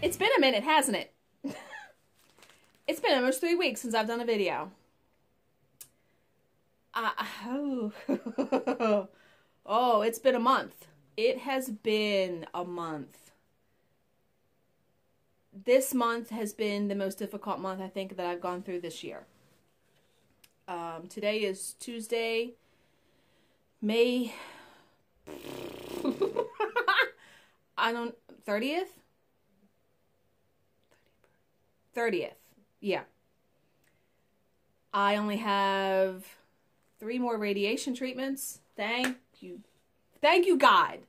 It's been a minute, hasn't it? It's been almost 3 weeks since I've done a video. Oh, it's been a month. It has been a month. This month has been the most difficult month I think that I've gone through this year. Today is Tuesday, May 30th? 30th. Yeah. I only have 3 more radiation treatments. Thank you. Thank you, God.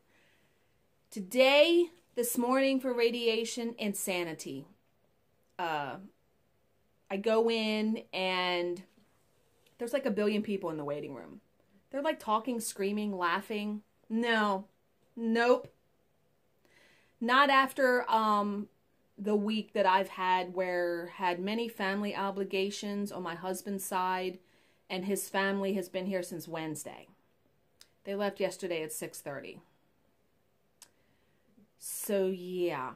Today, this morning for radiation, insanity. I go in and there's like a billion people in the waiting room. They're like talking, screaming, laughing. No. Nope. Not after the week that I've had where had many family obligations on my husband's side, and his family has been here since Wednesday. They left yesterday at 6:30. So yeah.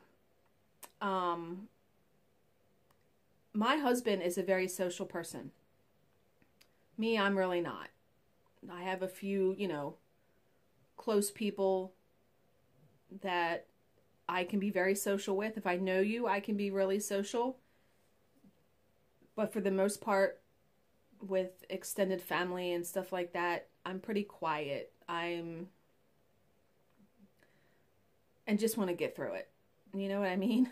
My husband is a very social person. Me, I'm really not. I have a few, close people that I can be very social with. If I know you, I can be really social. But for the most part, with extended family and stuff like that, I'm pretty quiet. And just want to get through it. You know what I mean?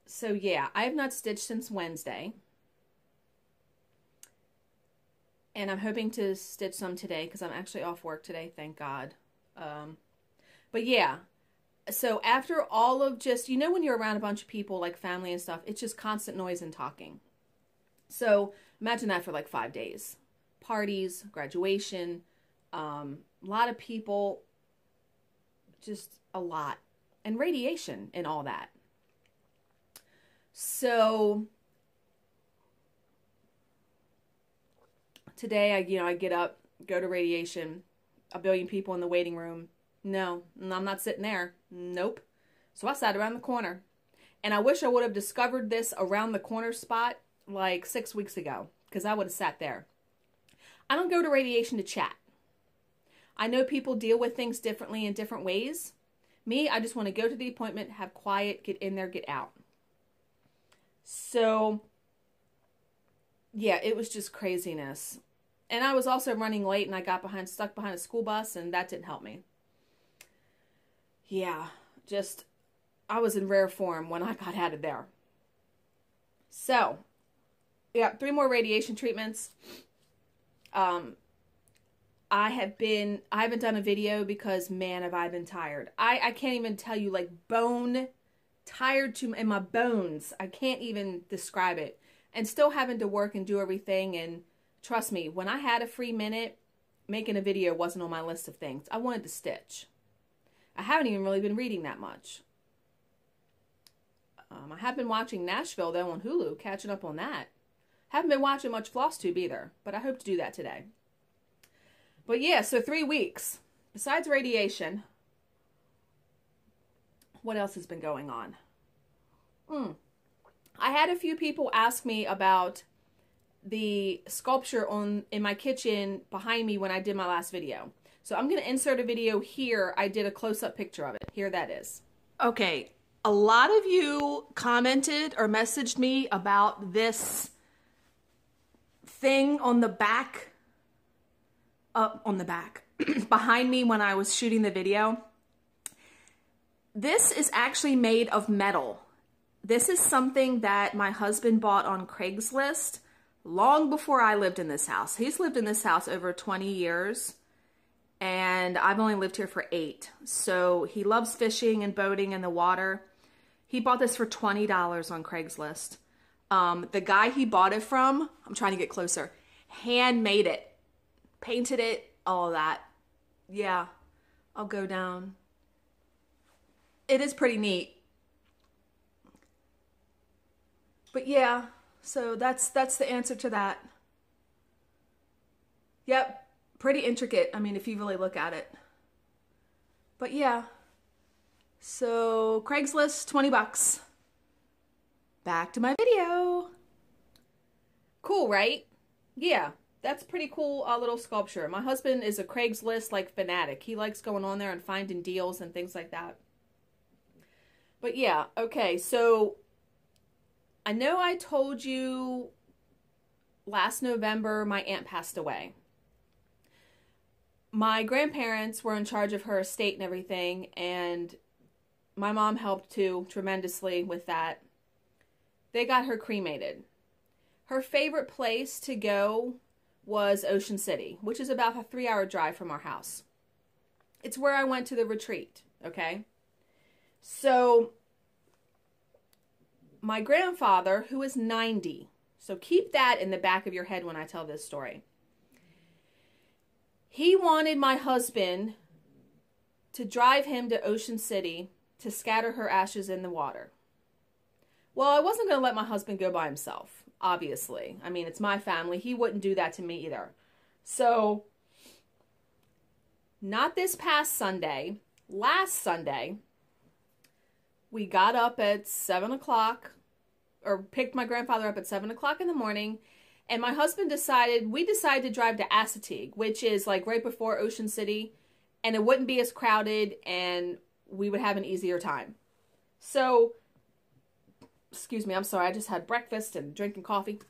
So yeah, I have not stitched since Wednesday. And I'm hoping to stitch some today because I'm actually off work today, thank God. But yeah, so after all of just, when you're around a bunch of people like family and stuff, it's just constant noise and talking. So imagine that for like 5 days. Parties, graduation, a lot of people, just a lot. And radiation and all that. So today, I get up, go to radiation, a billion people in the waiting room. No, I'm not sitting there. Nope. So I sat around the corner. And I wish I would have discovered this around the corner spot like 6 weeks ago, because I would have sat there. I don't go to radiation to chat. I know people deal with things differently in different ways. Me, I just want to go to the appointment, have quiet, get in there, get out. So, yeah, it was just craziness. And I was also running late, and I got stuck behind a school bus, and that didn't help me. Yeah, I was in rare form when I got out of there. So, yeah, 3 more radiation treatments. I haven't done a video because, man, have I been tired. I can't even tell you, like, bone tired in my bones. I can't even describe it. And still having to work and do everything. And trust me, when I had a free minute, making a video wasn't on my list of things. I wanted to stitch. I haven't even really been reading that much. I have been watching Nashville, though, on Hulu, catching up on that. Haven't been watching much Flosstube either, but I hope to do that today. But yeah, so 3 weeks. Besides radiation, what else has been going on? I had a few people ask me about the sculpture in my kitchen behind me when I did my last video. So I'm going to insert a video here. I did a close-up picture of it. Here that is. Okay, a lot of you commented or messaged me about this thing on the back, behind me when I was shooting the video. This is actually made of metal. This is something that my husband bought on Craigslist long before I lived in this house. He's lived in this house over 20 years, and I've only lived here for 8. So he loves fishing and boating in the water. He bought this for $20 on Craigslist. The guy he bought it from, I'm trying to get closer, handmade it, painted it, all of that. Yeah, I'll go down. It is pretty neat. But yeah, so that's the answer to that. Yep, pretty intricate. I mean, if you really look at it. But yeah, So Craigslist, 20 bucks. Back to my video. Cool, right? Yeah, that's pretty cool little sculpture. My husband is a Craigslist like fanatic. He likes going on there and finding deals and things like that. But yeah, okay, so I know I told you last November my aunt passed away. My grandparents were in charge of her estate and everything, and my mom helped too tremendously with that. They got her cremated. Her favorite place to go was Ocean City, which is about a 3-hour drive from our house. It's where I went to the retreat, okay? So my grandfather, who is 90, so keep that in the back of your head when I tell this story. He wanted my husband to drive him to Ocean City to scatter her ashes in the water. Well, I wasn't going to let my husband go by himself, obviously. I mean, it's my family. He wouldn't do that to me either. So, not this past Sunday, last Sunday, we got up at 7 o'clock, or picked my grandfather up at 7 o'clock in the morning, and my husband we decided to drive to Assateague, which is like right before Ocean City, and it wouldn't be as crowded, and we would have an easier time. So, excuse me, I'm sorry, I just had breakfast and drinking coffee.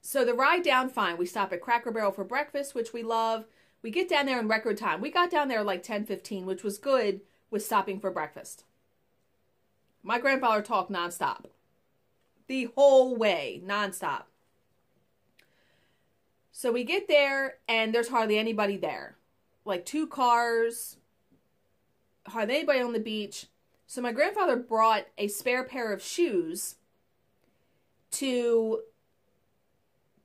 So the ride down, fine. We stop at Cracker Barrel for breakfast, which we love. We get down there in record time. We got down there like 10:15, which was good with stopping for breakfast. My grandfather talked nonstop. The whole way, nonstop. So we get there, and there's hardly anybody there. Like 2 cars, hardly anybody on the beach. So my grandfather brought a spare pair of shoes to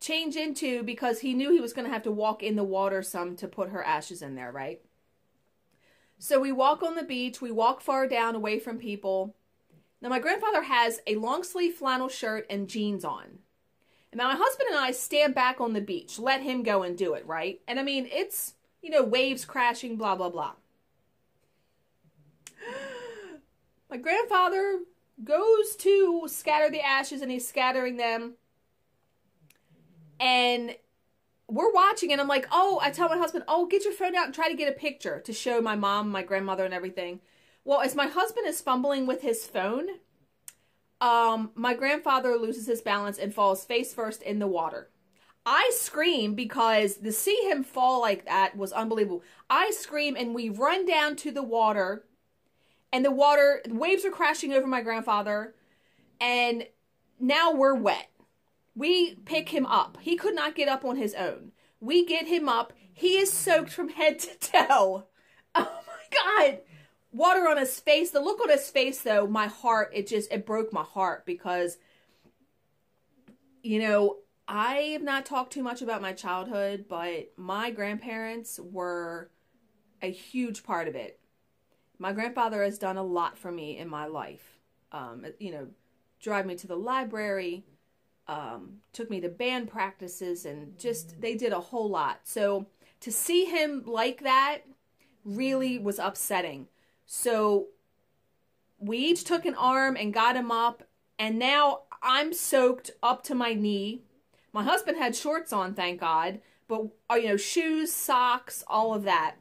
change into because he knew he was going to have to walk in the water some to put her ashes in there, right? So we walk on the beach. We walk far down away from people. Now my grandfather has a long sleeve flannel shirt and jeans on. And now my husband and I stand back on the beach. Let him go and do it, right? And I mean, it's, you know, waves crashing, blah, blah, blah. My grandfather goes to scatter the ashes, and he's scattering them. And we're watching, and I'm like, oh, I tell my husband, oh, get your phone out and try to get a picture to show my mom, my grandmother, and everything. Well, as my husband is fumbling with his phone, my grandfather loses his balance and falls face first in the water. I scream because to see him fall like that was unbelievable. I scream, and we run down to the water. And the waves are crashing over my grandfather, and now we're wet. We pick him up. He could not get up on his own. We get him up. He is soaked from head to toe. Oh my God. Water on his face. The look on his face, though, my heart, it broke my heart because, you know, I have not talked too much about my childhood, but my grandparents were a huge part of it. My grandfather has done a lot for me in my life. You know, drive me to the library, took me to band practices, and just, they did a whole lot. So to see him like that really was upsetting. So we each took an arm and got him up, and now I'm soaked up to my knee. My husband had shorts on, thank God, but, you know, shoes, socks, all of that.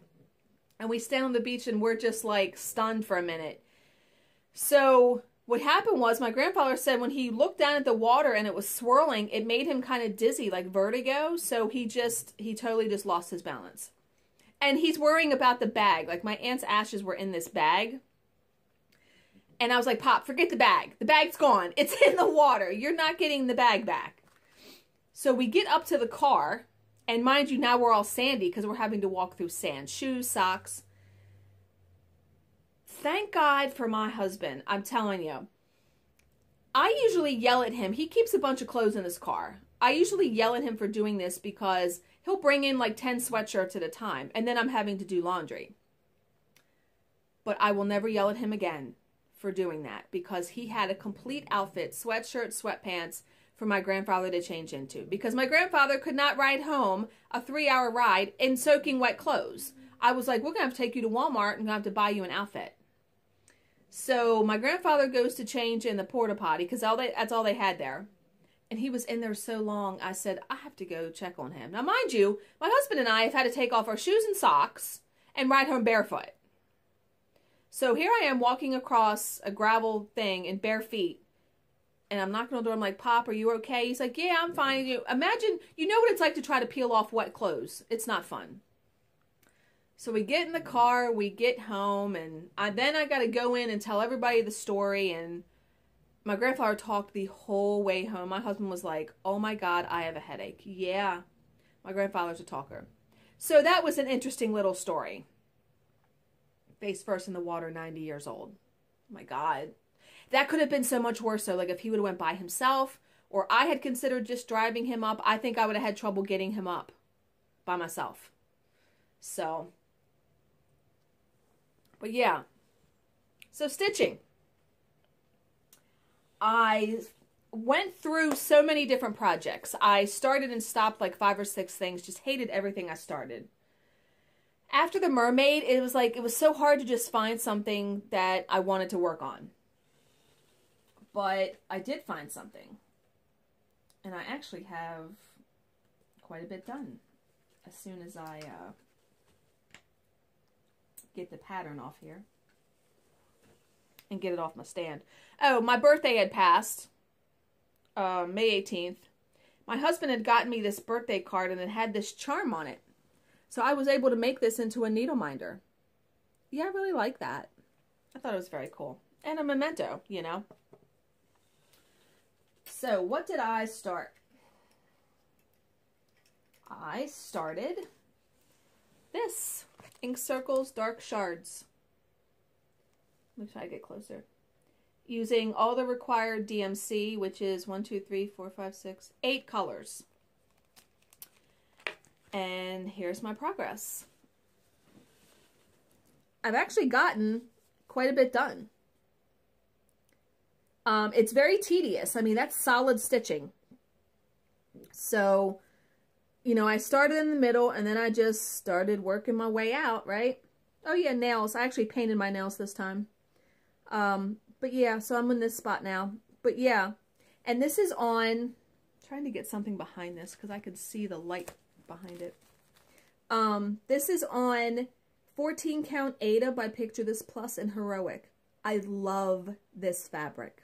And we stand on the beach, and we're just like stunned for a minute. So what happened was my grandfather said when he looked down at the water and it was swirling, it made him kind of dizzy, like vertigo. So he totally just lost his balance. And he's worrying about the bag. Like my aunt's ashes were in this bag. And I was like, Pop, forget the bag. The bag's gone. It's in the water. You're not getting the bag back. So we get up to the car. And mind you, now we're all sandy because we're having to walk through sand. Shoes, socks. Thank God for my husband. I'm telling you. I usually yell at him. He keeps a bunch of clothes in his car. I usually yell at him for doing this because he'll bring in like 10 sweatshirts at a time. And then I'm having to do laundry. But I will never yell at him again for doing that. Because he had a complete outfit. Sweatshirt, sweatpants. For my grandfather to change into. Because my grandfather could not ride home a 3-hour ride in soaking wet clothes. I was like, we're going to have to take you to Walmart and I'm going to have to buy you an outfit. So my grandfather goes to change in the porta potty because that's all they had there. And he was in there so long, I said, I have to go check on him. Now, mind you, my husband and I have had to take off our shoes and socks and ride home barefoot. So here I am walking across a gravel thing in bare feet. And I'm knocking on the door. I'm like, Pop, are you okay? He's like, yeah, I'm fine. Imagine, you know what it's like to try to peel off wet clothes. It's not fun. So we get in the car, we get home, and then I got to go in and tell everybody the story. And my grandfather talked the whole way home. My husband was like, oh my God, I have a headache. Yeah, my grandfather's a talker. So that was an interesting little story. Face first in the water, 90 years old. Oh my God. That could have been so much worse, though. Like if he would have went by himself, or I had considered just driving him up, I think I would have had trouble getting him up by myself. So, but yeah. So stitching. I went through so many different projects. I started and stopped like 5 or 6 things. Just hated everything I started. After the mermaid, it was so hard to just find something that I wanted to work on. But I did find something. And I actually have quite a bit done as soon as I get the pattern off here and get it off my stand. Oh, my birthday had passed May 18th. My husband had gotten me this birthday card and it had this charm on it. So I was able to make this into a needle minder. Yeah, I really like that. I thought it was very cool. And a memento, you know. So what did I start? I started this. Ink Circles Dark Shards. Let me try to get closer. Using all the required DMC, which is 1, 2, 3, 4, 5, 6, 8 colors. And here's my progress. I've actually gotten quite a bit done. It's very tedious. I mean, that's solid stitching. So, you know, I started in the middle and then I just started working my way out, right? Oh yeah, nails. I actually painted my nails this time. But yeah, so I'm in this spot now. But yeah, and this is on, I'm trying to get something behind this because I could see the light behind it. This is on 14 Count Ada by Picture This Plus and Heroic. I love this fabric.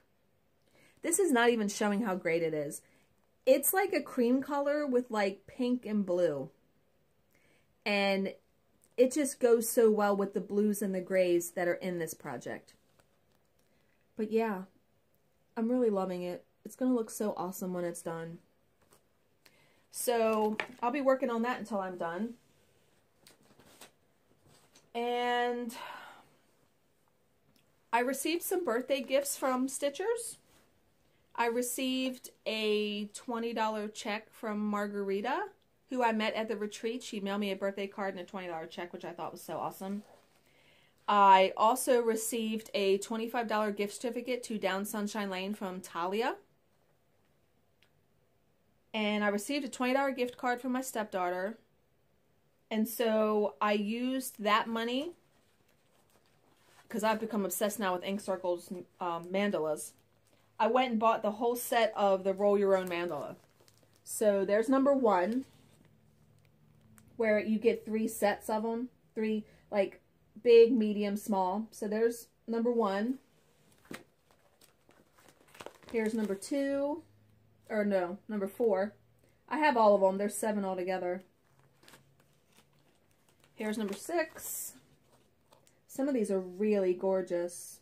This is not even showing how great it is. It's like a cream color with like pink and blue. And it just goes so well with the blues and the grays that are in this project. But yeah, I'm really loving it. It's going to look so awesome when it's done. So I'll be working on that until I'm done. And I received some birthday gifts from Stitchers. I received a $20 check from Margarita, who I met at the retreat. She mailed me a birthday card and a $20 check, which I thought was so awesome. I also received a $25 gift certificate to Down Sunshine Lane from Talia. And I received a $20 gift card from my stepdaughter. And so I used that money, because I've become obsessed now with Ink Circles mandalas. I went and bought the whole set of the Roll Your Own mandala. So there's number 1, where you get 3 sets of them. 3, like, big, medium, small. So there's number 1. Here's number 2. Or no, number 4. I have all of them. There's 7 altogether. Here's number 6. Some of these are really gorgeous.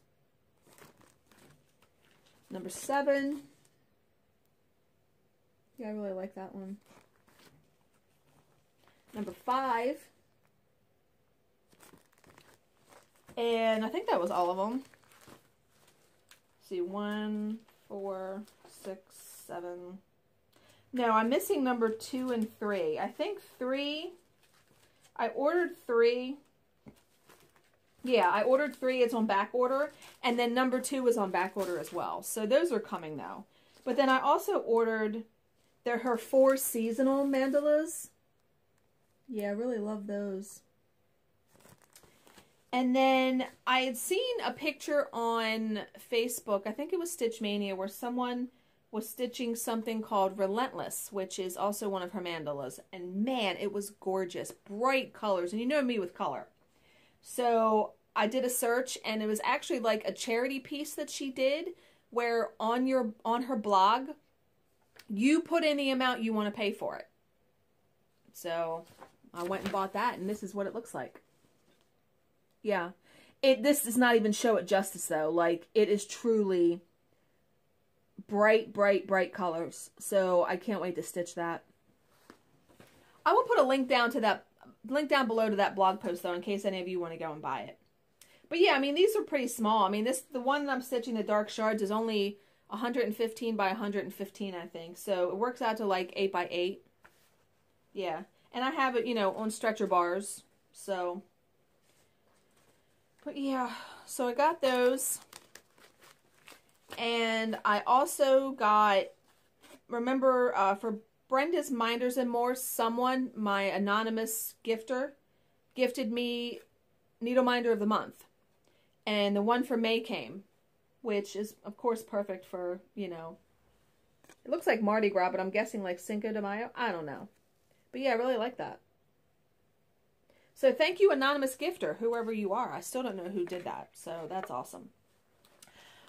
Number 7. Yeah, I really like that one. Number 5. And I think that was all of them. Let's see, 1, 4, 6, 7. No, I'm missing number 2 and 3. I think 3. I ordered 3. Yeah, I ordered 3. It's on back order. And then number 2 is on back order as well. So those are coming now. But then I also ordered her 4 seasonal mandalas. Yeah, I really love those. And then I had seen a picture on Facebook, I think it was Stitch Mania, where someone was stitching something called Relentless, which is also one of her mandalas. And man, it was gorgeous. Bright colors. And you know me with color. So I did a search, and it was actually like a charity piece that she did, where on her blog, you put in the amount you want to pay for it. So I went and bought that, and this is what it looks like. Yeah. This does not even show it justice, though. Like, it is truly bright, bright, bright colors. So I can't wait to stitch that. I will put a link down below to that blog post, though, in case any of you want to go and buy it. But yeah, I mean, these are pretty small. I mean, the one that I'm stitching, the dark shards, is only 115 by 115, I think. So it works out to like 8 by 8. Yeah. And I have it, you know, on stretcher bars. So, but yeah, so I got those. And I also got, remember, for Brenda's Minders and More, someone, my anonymous gifter, gifted me Needle Minder of the Month. And the one for May came, which is, of course, perfect for, you know, it looks like Mardi Gras, but I'm guessing like Cinco de Mayo. I don't know. But yeah, I really like that. So thank you, anonymous gifter, whoever you are. I still don't know who did that, so that's awesome.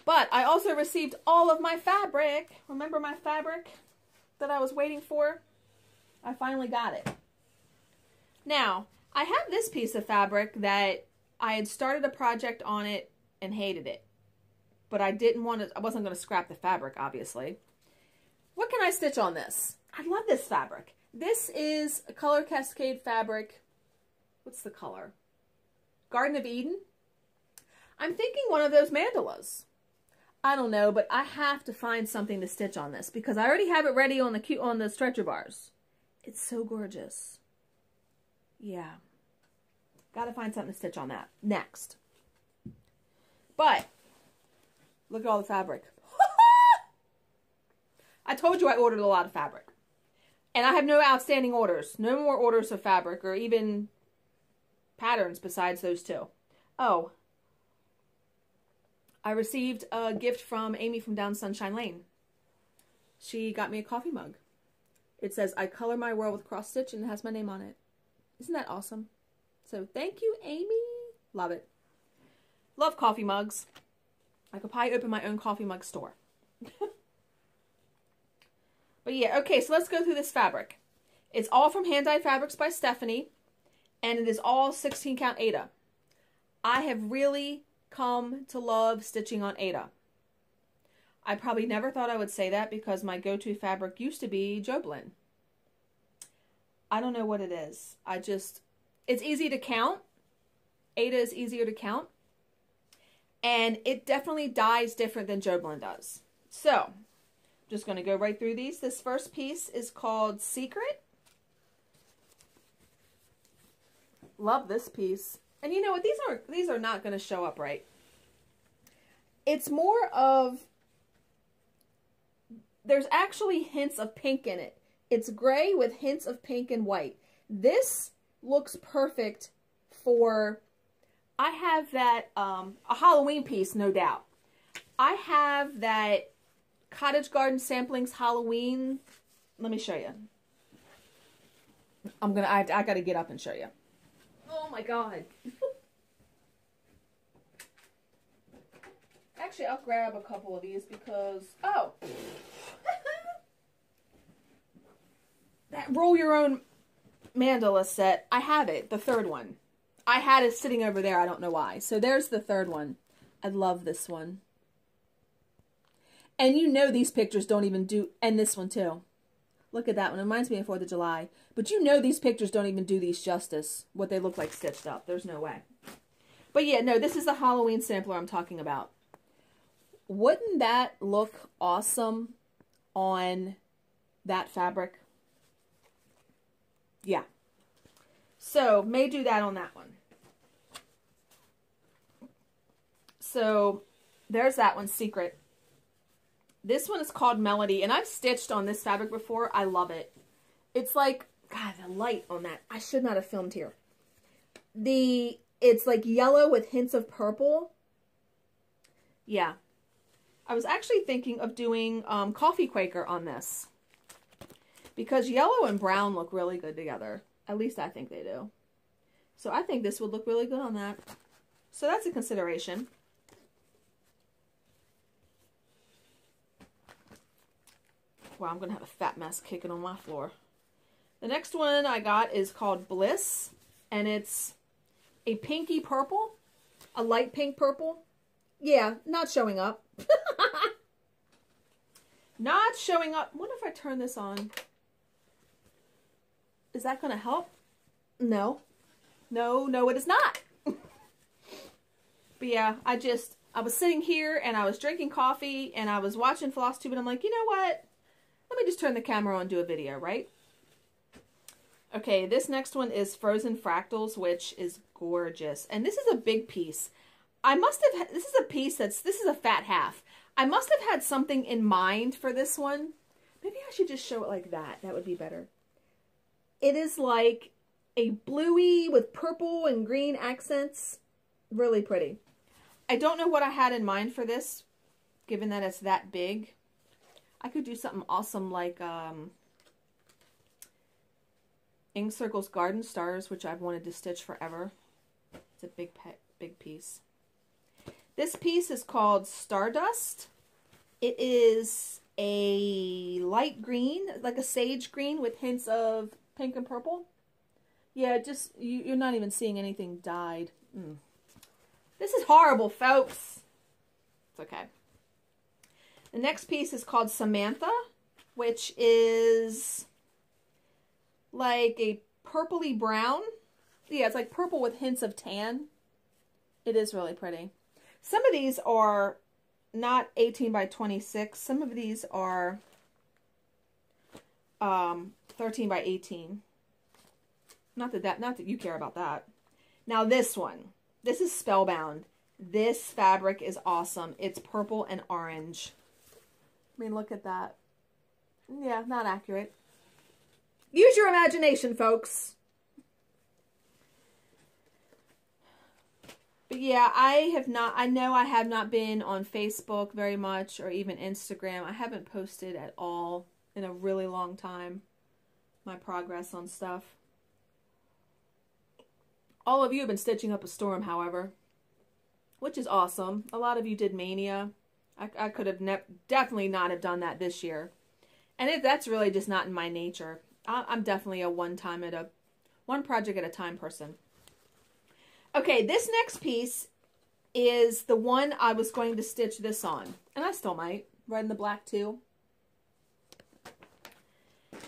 But I also received all of my fabric. Remember my fabric that I was waiting for? I finally got it. Now, I have this piece of fabric that I had started a project on it and hated it. But I wasn't going to scrap the fabric, obviously. What can I stitch on this? I love this fabric. This is a Color Cascade fabric. What's the color? Garden of Eden. I'm thinking one of those mandalas. I don't know, but I have to find something to stitch on this because I already have it ready on the stretcher bars. It's so gorgeous. Yeah. Got to find something to stitch on that next. But look at all the fabric. I told you I ordered a lot of fabric. And I have no outstanding orders. No more orders of fabric or even patterns besides those two. Oh. I received a gift from Amy from Down Sunshine Lane. She got me a coffee mug. It says, I color my world with cross stitch, and it has my name on it. Isn't that awesome? So thank you, Amy. Love it. Love coffee mugs. I could probably open my own coffee mug store. But yeah, okay, so let's go through this fabric. It's all from Hand Dyed Fabrics by Stephanie, and it is all 16 count Aida. I have really come to love stitching on Aida. I probably never thought I would say that because my go-to fabric used to be Joblin. I don't know what it is. It's easy to count. Aida is easier to count. And it definitely dyes different than Joblin does. So, I'm just going to go right through these. This first piece is called Secret. Love this piece. And you know what? These are not going to show up right. It's more of, there's actually hints of pink in it. It's gray with hints of pink and white. This looks perfect for, I have that, a Halloween piece, no doubt. I have that Cottage Garden Samplings Halloween. Let me show you. I got to get up and show you. Oh my God. Actually, I'll grab a couple of these because, oh. That Roll Your Own mandala set, I have it, the third one. I had it sitting over there, I don't know why. So there's the third one. I love this one. And you know these pictures don't even do, and this one too. Look at that one. It reminds me of 4th of July. But you know these pictures don't even do these justice, what they look like stitched up. There's no way. But yeah, no, this is the Halloween sampler I'm talking about. Wouldn't that look awesome on that fabric? Yeah. So, may do that on that one. So, there's that one, Secret. This one is called Melody, and I've stitched on this fabric before. I love it. It's like, God, the light on that. I should not have filmed here. The It's like yellow with hints of purple. Yeah. I was actually thinking of doing Coffee Quaker on this. Because yellow and brown look really good together. At least I think they do. So I think this would look really good on that. So that's a consideration. Wow, I'm going to have a fat mess kicking on my floor. The next one I got is called Bliss. And it's a pinky purple. A light pink purple. Yeah, not showing up. Not showing up. I wonder if I turn this on. Is that going to help? No. No, it is not. But yeah, I was sitting here and I was drinking coffee and I was watching Flosstube and I'm like, you know what? Let me just turn the camera on and do a video, right? Okay, this next one is Frozen Fractals, which is gorgeous. And this is a big piece. This is a piece this is a fat half. I must have had something in mind for this one. Maybe I should just show it like that. That would be better. It is like a bluey with purple and green accents. Really pretty. I don't know what I had in mind for this, given that it's that big. I could do something awesome like Ink Circle's Garden Stars, which I've wanted to stitch forever. It's a big piece. This piece is called Stardust. It is a light green, like a sage green with hints of pink and purple. Yeah, just, you're not even seeing anything dyed. This is horrible, folks. It's okay. The next piece is called Samantha, which is like a purpley brown. Yeah, it's like purple with hints of tan. It is really pretty. Some of these are not 18 by 26. Some of these are 13 by 18. Not that you care about that. Now this one. This is Spellbound. This fabric is awesome. It's purple and orange. I mean, look at that. Yeah, not accurate. Use your imagination, folks. But yeah, I know I have not been on Facebook very much or even Instagram. I haven't posted at all in a really long time my progress on stuff. All of you have been stitching up a storm, however, which is awesome. A lot of you did Mania. I could have definitely not have done that this year. And that's really just not in my nature. I'm definitely a one project at a time person. Okay, this next piece is the one I was going to stitch this on. And I still might. Red and the black too.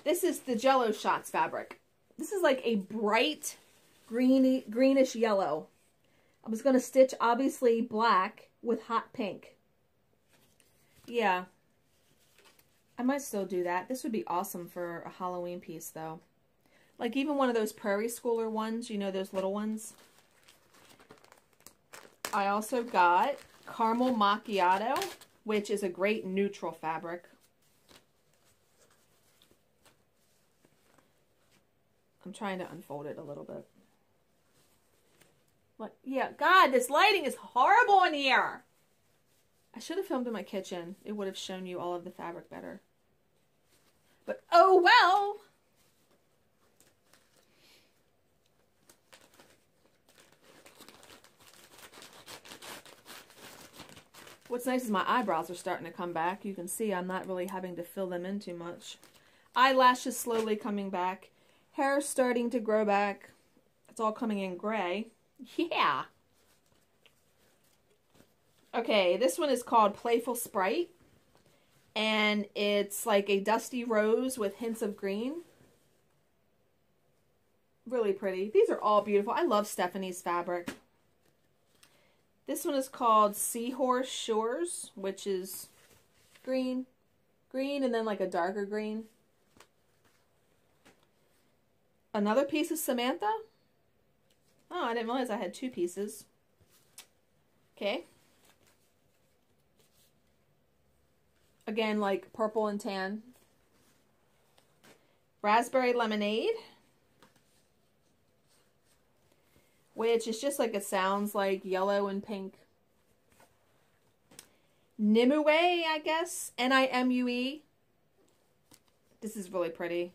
This is the Jello Shots fabric. This is like a bright greenish yellow. I was going to stitch obviously black with hot pink. Yeah. I might still do that. This would be awesome for a Halloween piece though. Like even one of those Prairie Schooler ones, you know, those little ones. I also got Caramel Macchiato, which is a great neutral fabric. I'm trying to unfold it a little bit. What? Yeah, God, this lighting is horrible in here. I should have filmed in my kitchen. It would have shown you all of the fabric better. But oh well. What's nice is my eyebrows are starting to come back. You can see I'm not really having to fill them in too much. Eyelashes slowly coming back. Hair starting to grow back. It's all coming in gray. Yeah. Okay, this one is called Playful Sprite. And it's like a dusty rose with hints of green. Really pretty. These are all beautiful. I love Stephanie's fabric. This one is called Seahorse Shores, which is green. Green and then like a darker green. Another piece of Samantha. Oh, I didn't realize I had two pieces. Okay. Again, like purple and tan. Raspberry Lemonade. which is just like it sounds, like yellow and pink. Nimue, I guess. Nimue. This is really pretty.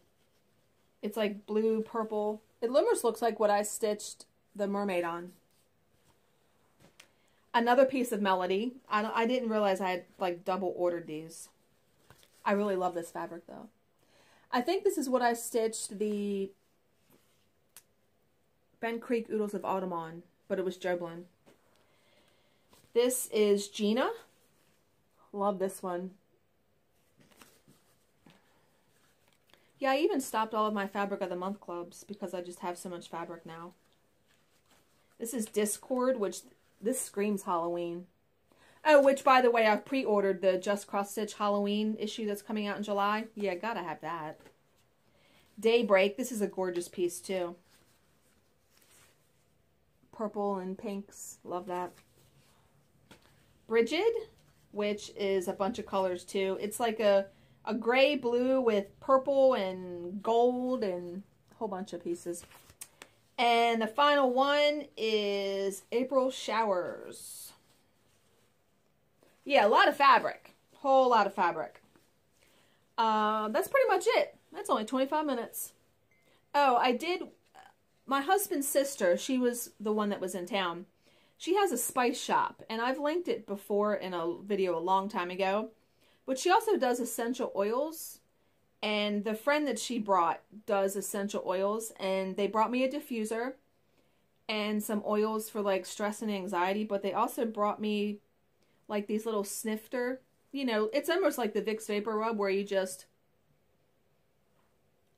It's like blue, purple. It almost looks like what I stitched the mermaid on. Another piece of Melody. I didn't realize I had like double ordered these. I really love this fabric though. I think this is what I stitched the Bent Creek Oodles of Autumn on, but it was Joblin. This is Gina. Love this one. Yeah, I even stopped all of my Fabric of the Month clubs because I just have so much fabric now. This is Discord, which this screams Halloween. Oh, which, by the way, I've pre-ordered the Just Cross Stitch Halloween issue that's coming out in July. Yeah, gotta have that. Daybreak. This is a gorgeous piece, too. Purple and pinks. Love that. Brigid, which is a bunch of colors, too. It's like a gray blue with purple and gold and a whole bunch of pieces. And the final one is April Showers. Yeah, a lot of fabric. Whole lot of fabric. That's pretty much it. That's only 25 minutes. Oh, I did... My husband's sister, she was the one that was in town. She has a spice shop, and I've linked it before in a video a long time ago. But she also does essential oils. And the friend that she brought does essential oils. And they brought me a diffuser and some oils for like stress and anxiety. But they also brought me like these little snifter. You know, it's almost like the Vicks Vapor Rub where you just...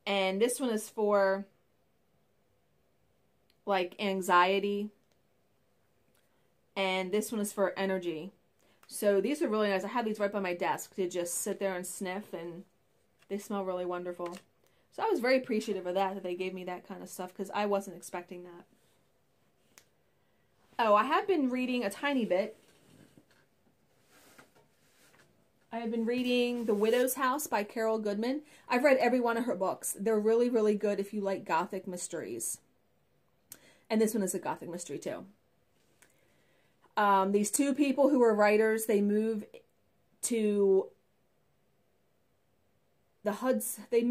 And this one is for like anxiety. And this one is for energy. So these are really nice. I have these right by my desk to just sit there and sniff, and they smell really wonderful. So I was very appreciative of that they gave me that kind of stuff because I wasn't expecting that. Oh, I have been reading a tiny bit. I have been reading The Widow's House by Carol Goodman. I've read every one of her books. They're really, really good if you like gothic mysteries. And this one is a gothic mystery too. These two people who are writers, they move to the Huds. They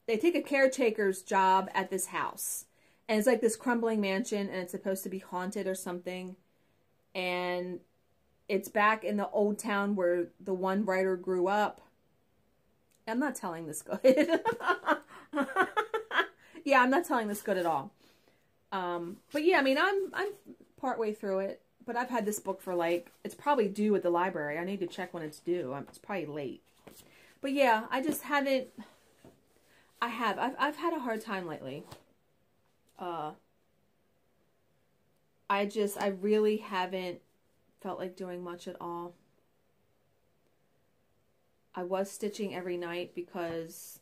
take a caretaker's job at this house. And it's like this crumbling mansion, and it's supposed to be haunted or something. And it's back in the old town where the one writer grew up. I'm not telling this good. Yeah, I'm not telling this good at all. But yeah, I mean, I'm partway through it, but I've had this book for like, it's probably due at the library. I need to check when it's due. It's probably late. But yeah, I just haven't, I've had a hard time lately. I really haven't felt like doing much at all. I was stitching every night because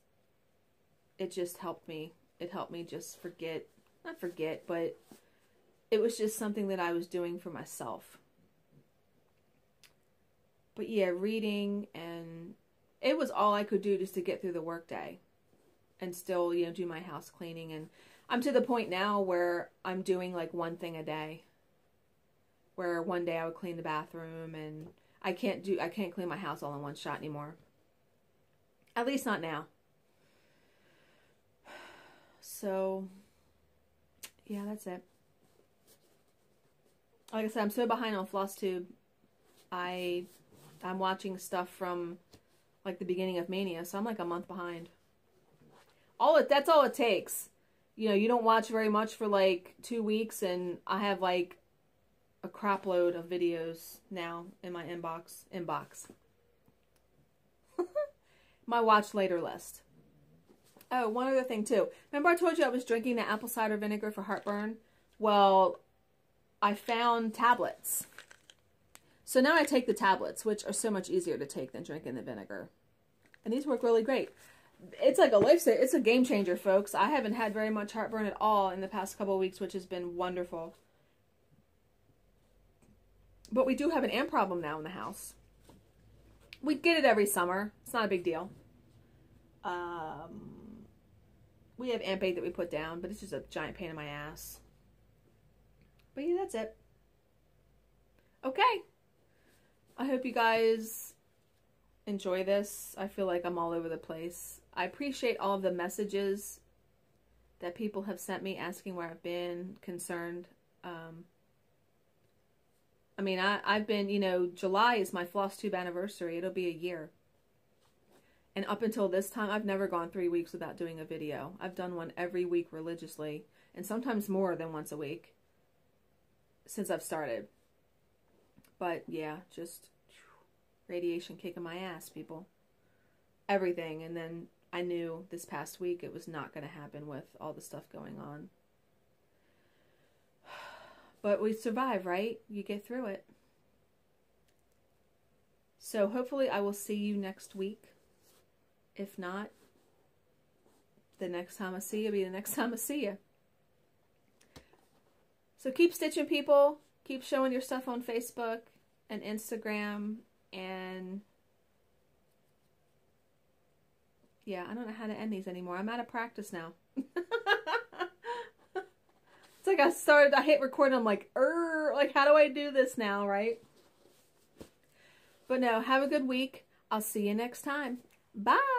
it just helped me. It helped me just not forget, but it was just something that I was doing for myself. But yeah, reading, and it was all I could do just to get through the workday and still, you know, do my house cleaning. And I'm to the point now where I'm doing like one thing a day. Where one day I would clean the bathroom, and I can't clean my house all in one shot anymore. At least not now. So yeah, that's it. Like I said, I'm so behind on Flosstube. I'm watching stuff from like the beginning of Mania, so I'm like a month behind. That's all it takes. You know, you don't watch very much for like 2 weeks, and I have like a crap load of videos now in my inbox. My watch later list. Oh, one other thing too. Remember I told you I was drinking the apple cider vinegar for heartburn? Well, I found tablets. So now I take the tablets, which are so much easier to take than drinking the vinegar. And these work really great. It's like a lifesaver. It's a game changer, folks. I haven't had very much heartburn at all in the past couple of weeks, which has been wonderful. But we do have an ant problem now in the house. We get it every summer. It's not a big deal. We have ant bait that we put down, but it's just a giant pain in my ass. But yeah, that's it. Okay. I hope you guys enjoy this. I feel like I'm all over the place. I appreciate all of the messages that people have sent me asking where I've been, concerned. I mean, I've been, you know, July is my Flosstube anniversary. It'll be a year. And up until this time, I've never gone 3 weeks without doing a video. I've done one every week religiously, and sometimes more than once a week since I've started. But yeah, just radiation kicking my ass, people. Everything. And then I knew this past week it was not going to happen with all the stuff going on. But we survive, right? You get through it. So hopefully I will see you next week. If not, the next time I see you will be the next time I see you. So keep stitching, people. Keep showing your stuff on Facebook and Instagram. And yeah, I don't know how to end these anymore. I'm out of practice now. It's like I hit record and I'm like, like, how do I do this now, right? But no, have a good week. I'll see you next time. Bye.